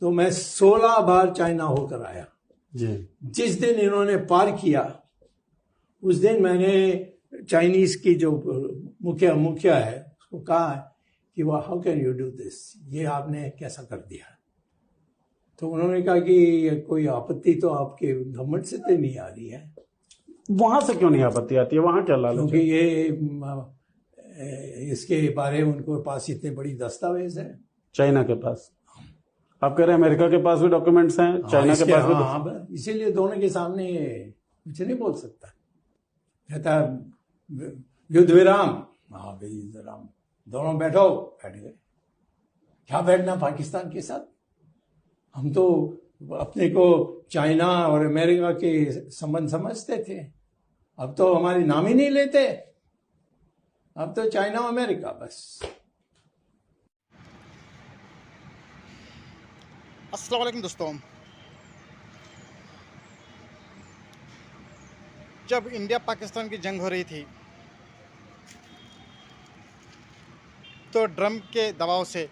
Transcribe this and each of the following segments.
तो मैं 16 बार चाइना होकर आया जी। जिस दिन इन्होंने पार किया उस दिन मैंने चाइनीज की जो मुखिया है उसको कहा कि वो how can you do this, ये आपने कैसा कर दिया। तो उन्होंने कहा कि कोई आपत्ति तो आपके गवर्नमेंट से तो नहीं आ रही है। वहां से क्यों नहीं आपत्ति आती है? वहां क्या लालच क्योंकि है? ये इसके बारे में उनको पास इतने बड़ी दस्तावेज है। चाइना के पास? आप कह रहे हैं अमेरिका के पास भी डॉक्यूमेंट्स हैं, चाइना के पास भी? हाँ, इसीलिए दोनों के सामने कुछ नहीं बोल सकता। कहता युद्ध विराम, हाँ भाई युद्ध विराम, दोनों बैठो, बैठ गए। क्या बैठना पाकिस्तान के साथ? हम तो अपने को चाइना और अमेरिका के संबंध समझते थे, अब तो हमारी नाम ही नहीं लेते, अब तो चाइना और अमेरिका बस। अस्सलाम वालेकुम दोस्तों, जब इंडिया पाकिस्तान की जंग हो रही थी तो ट्रंप के दबाव से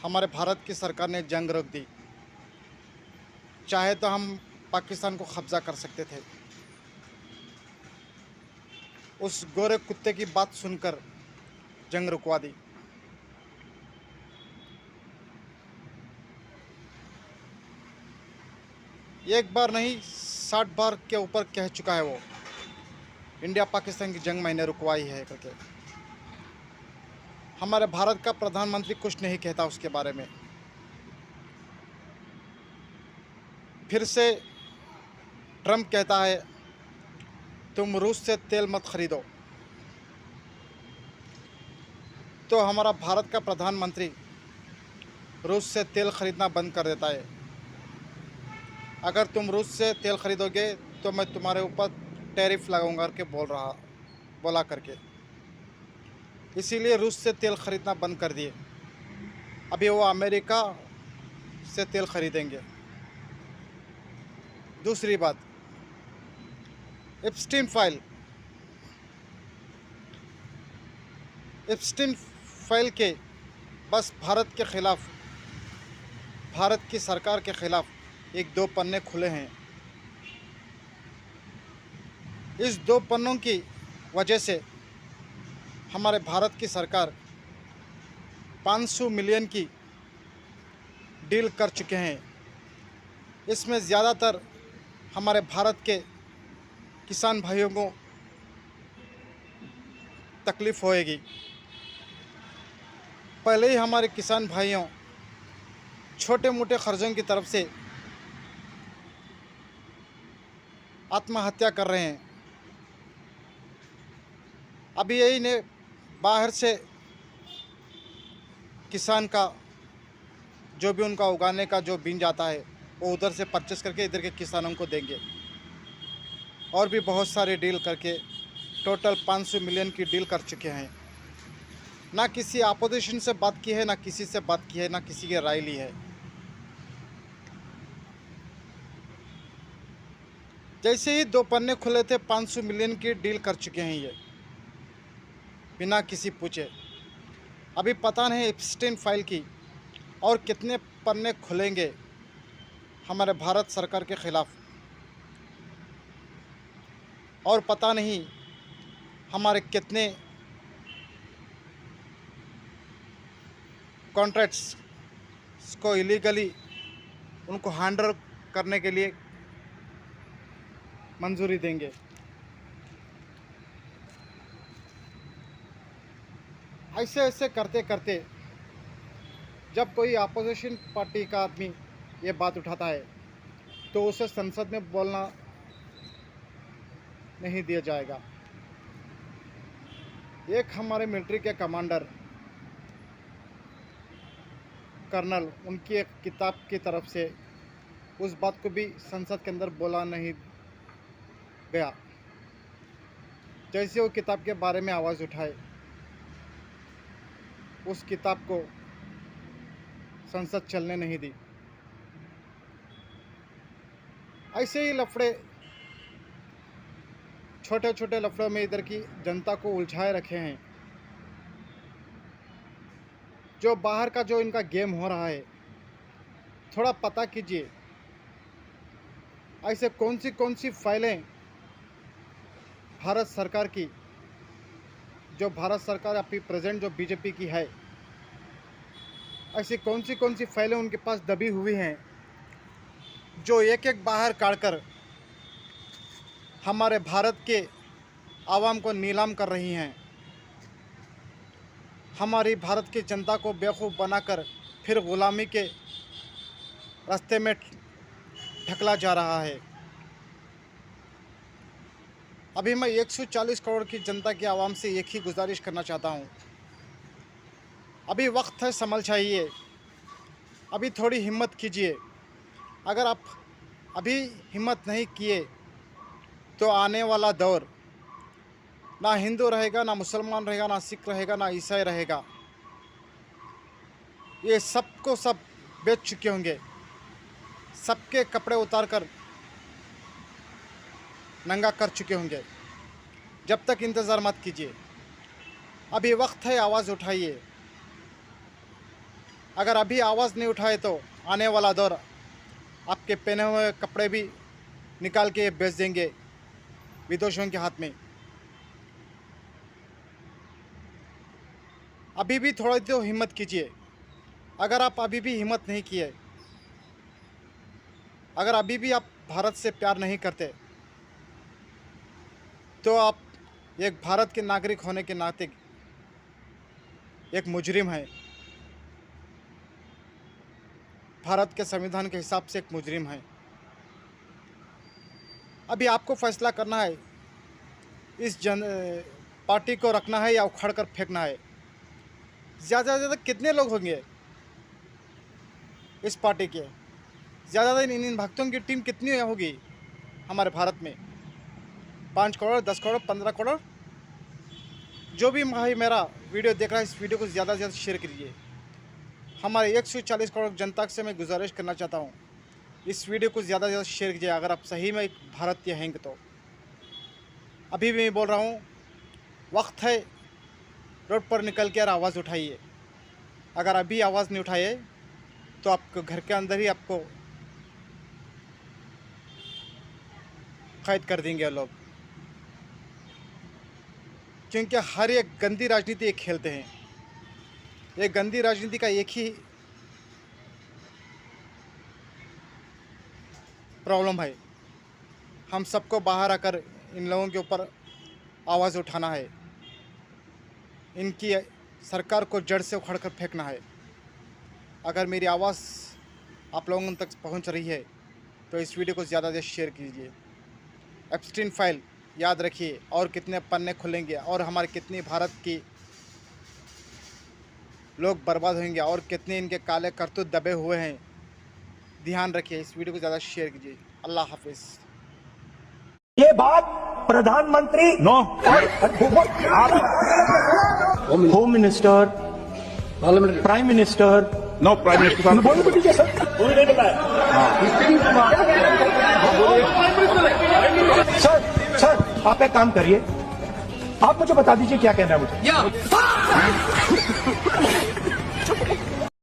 हमारे भारत की सरकार ने जंग रोक दी। चाहे तो हम पाकिस्तान को कब्जा कर सकते थे। उस गोरे कुत्ते की बात सुनकर जंग रुकवा दी। एक बार नहीं 60 बार के ऊपर कह चुका है वो, इंडिया पाकिस्तान की जंग मैंने रुकवाई है करके। हमारे भारत का प्रधानमंत्री कुछ नहीं कहता उसके बारे में। फिर से ट्रंप कहता है तुम रूस से तेल मत खरीदो, तो हमारा भारत का प्रधानमंत्री रूस से तेल खरीदना बंद कर देता है। अगर तुम रूस से तेल खरीदोगे तो मैं तुम्हारे ऊपर टैरिफ लगाऊंगा करके बोला करके, इसीलिए रूस से तेल खरीदना बंद कर दिए। अभी वो अमेरिका से तेल खरीदेंगे। दूसरी बात, एप्स्टीन फाइल के बस भारत के ख़िलाफ़, भारत की सरकार के ख़िलाफ़ एक दो पन्ने खुले हैं। इस दो पन्नों की वजह से हमारे भारत की सरकार 500 मिलियन की डील कर चुके हैं। इसमें ज़्यादातर हमारे भारत के किसान भाइयों को तकलीफ़ होएगी। पहले ही हमारे किसान भाइयों छोटे मोटे खर्चों की तरफ से आत्महत्या कर रहे हैं। अभी यही ने बाहर से किसान का जो भी उनका उगाने का जो बीज आता है वो उधर से परचेस करके इधर के किसानों को देंगे। और भी बहुत सारे डील करके टोटल 500 मिलियन की डील कर चुके हैं। ना किसी अपोजिशन से बात की है, ना किसी से बात की है, ना किसी की राय ली है। जैसे ही दो पन्ने खुले थे 500 मिलियन की डील कर चुके हैं ये, बिना किसी पूछे। अभी पता नहीं एप्स्टीन फाइल की और कितने पन्ने खुलेंगे हमारे भारत सरकार के ख़िलाफ़, और पता नहीं हमारे कितने कॉन्ट्रैक्ट्स को इलीगली उनको हैंडल करने के लिए मंजूरी देंगे। ऐसे ऐसे करते करते जब कोई अपोजिशन पार्टी का आदमी ये बात उठाता है तो उसे संसद में बोलना नहीं दिया जाएगा। एक हमारे मिलिट्री के कमांडर कर्नल, उनकी एक किताब की तरफ से उस बात को भी संसद के अंदर बोला नहीं गया। जैसे वो किताब के बारे में आवाज़ उठाए, उस किताब को संसद चलने नहीं दी। ऐसे ही लफड़े, छोटे छोटे लफड़ों में इधर की जनता को उलझाए रखे हैं। जो बाहर का जो इनका गेम हो रहा है, थोड़ा पता कीजिए। ऐसे कौन सी फाइलें भारत सरकार की, जो भारत सरकार अभी प्रेजेंट जो बीजेपी की है, ऐसी कौन सी फाइलें उनके पास दबी हुई हैं, जो एक एक बाहर काटकर हमारे भारत के आवाम को नीलाम कर रही हैं, हमारी भारत की जनता को बेवकूफ़ बनाकर फिर ग़ुलामी के रास्ते में ढकला जा रहा है। अभी मैं 140 करोड़ की जनता की आवाम से एक ही गुजारिश करना चाहता हूँ, अभी वक्त है, संभल चाहिए, अभी थोड़ी हिम्मत कीजिए। अगर आप अभी हिम्मत नहीं किए तो आने वाला दौर ना हिंदू रहेगा, ना मुसलमान रहेगा, ना सिख रहेगा, ना ईसाई रहेगा। ये सबको सब बेच चुके होंगे, सबके कपड़े उतार कर नंगा कर चुके होंगे। जब तक इंतज़ार मत कीजिए, अभी वक्त है, आवाज़ उठाइए। अगर अभी आवाज़ नहीं उठाए तो आने वाला दौर आपके पहने हुए कपड़े भी निकाल के बेच देंगे विदेशियों के हाथ में। अभी भी थोड़ा तो हिम्मत कीजिए। अगर आप अभी भी हिम्मत नहीं किए, अगर अभी भी आप भारत से प्यार नहीं करते, तो आप एक भारत के नागरिक होने के नाते एक मुजरिम है, भारत के संविधान के हिसाब से एक मुजरिम है। अभी आपको फैसला करना है, इस पार्टी को रखना है या उखाड़ कर फेंकना है। ज़्यादा से ज़्यादा कितने लोग होंगे इस पार्टी के? ज़्यादा इन भक्तों की टीम कितनी होगी हमारे भारत में? 5 करोड़, 10 करोड़, 15 करोड़? जो भी भाई मेरा वीडियो देख रहा है, इस वीडियो को ज़्यादा से ज़्यादा शेयर कीजिए। हमारे 140 करोड़ जनता से मैं गुजारिश करना चाहता हूँ, इस वीडियो को ज़्यादा से ज़्यादा शेयर कीजिए। अगर आप सही में एक भारतीय हैं तो अभी भी मैं बोल रहा हूँ, वक्त है, रोड पर निकल कर आवाज़ उठाइए। अगर अभी आवाज़ नहीं उठाए तो आपको घर के अंदर ही आपको कैद कर देंगे लोग, क्योंकि हर एक गंदी राजनीति एक खेलते हैं। ये गंदी राजनीति का एक ही प्रॉब्लम है, हम सबको बाहर आकर इन लोगों के ऊपर आवाज़ उठाना है, इनकी सरकार को जड़ से उखाड़ कर फेंकना है। अगर मेरी आवाज़ आप लोगों तक पहुंच रही है तो इस वीडियो को ज़्यादा से शेयर कीजिए। एप्स्टीन फाइल याद रखिए, और कितने पन्ने खुलेंगे, और हमारे कितनी भारत की लोग बर्बाद होंगे, और कितने इनके काले करतूत दबे हुए हैं। ध्यान रखिए, इस वीडियो को ज़्यादा शेयर कीजिए। अल्लाह हाफिज़। ये बात प्रधानमंत्री no home minister, prime minister, no prime minister साहब बोलो तो ठीक है सर, कोई नहीं बताया। सर आप एक काम करिए, आप मुझे बता दीजिए क्या कहना है मुझे।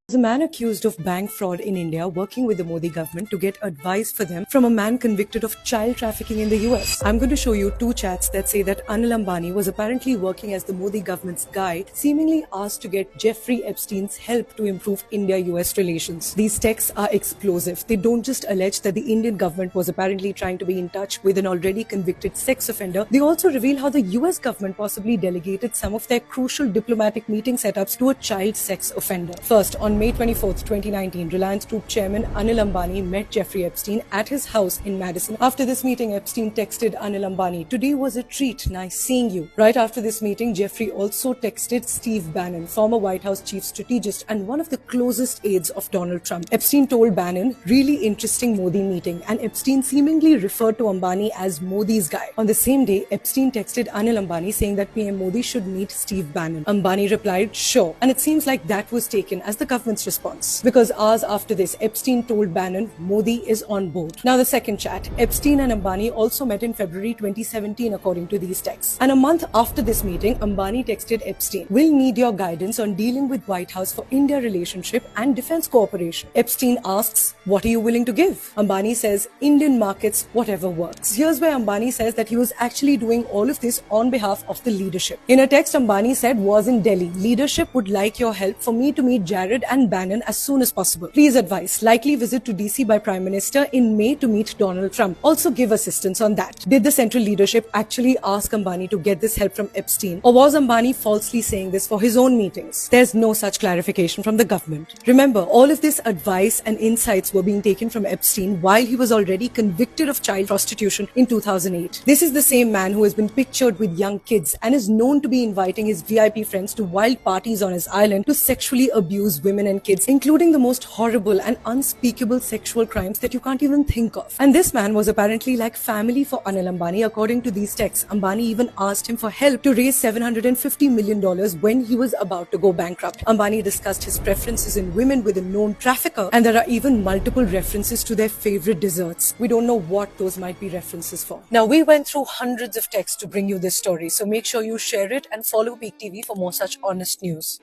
There's a man accused of bank fraud in India working with the Modi government to get advice for them from a man convicted of child trafficking in the US. I'm going to show you 2 chats that say that Anil Ambani was apparently working as the Modi government's guide, seemingly asked to get Jeffrey Epstein's help to improve India-US relations. These texts are explosive. They don't just allege that the Indian government was apparently trying to be in touch with an already convicted sex offender. They also reveal how the US government possibly delegated some of their crucial diplomatic meeting setups to a child sex offender. First, on May 24th, 2019, Reliance Group chairman Anil Ambani met Jeffrey Epstein at his house in Madison. After this meeting, Epstein texted Anil Ambani, "Today was a treat, nice seeing you." Right after this meeting, Jeffrey also texted Steve Bannon, former White House chief strategist and one of the closest aides of Donald Trump. Epstein told Bannon, "Really interesting Modi meeting," and Epstein seemingly referred to Ambani as Modi's guy. On the same day, Epstein texted Anil Ambani saying that PM Modi should meet Steve Bannon. Ambani replied, "Sure," and it seems like that was taken as the government's Banon's response. Because hours after this, Epstein told Banon Modi is on board. Now the second chat. Epstein and Ambani also met in February 2017 according to these texts. And a month after this meeting, Ambani texted Epstein, "We'll need your guidance on dealing with White House for India relationship and defense cooperation." Epstein asks, "What are you willing to give?" Ambani says, "Indian markets, whatever works." Here's where Ambani says that he was actually doing all of this on behalf of the leadership. In a text, Ambani said, "Was in Delhi. Leadership would like your help for me to meet Jared and Bannon as soon as possible. Please advise. Likely visit to DC by Prime Minister in May to meet Donald Trump. Also give assistance on that." Did the central leadership actually ask Ambani to get this help from Epstein? Or was Ambani falsely saying this for his own meetings? There's no such clarification from the government. Remember, all of this advice and insights were being taken from Epstein while he was already convicted of child prostitution in 2008. This is the same man who has been pictured with young kids and is known to be inviting his VIP friends to wild parties on his island to sexually abuse women and kids, including the most horrible and unspeakable sexual crimes that you can't even think of. And this man was apparently like family for Anil Ambani. According to these texts, Ambani even asked him for help to raise $750 million when he was about to go bankrupt. Ambani discussed his preferences in women with a known trafficker, and there are even multiple references to their favorite desserts. We don't know what those might be references for. Now, we went through hundreds of texts to bring you this story, so make sure you share it and follow Peak TV for more such honest news.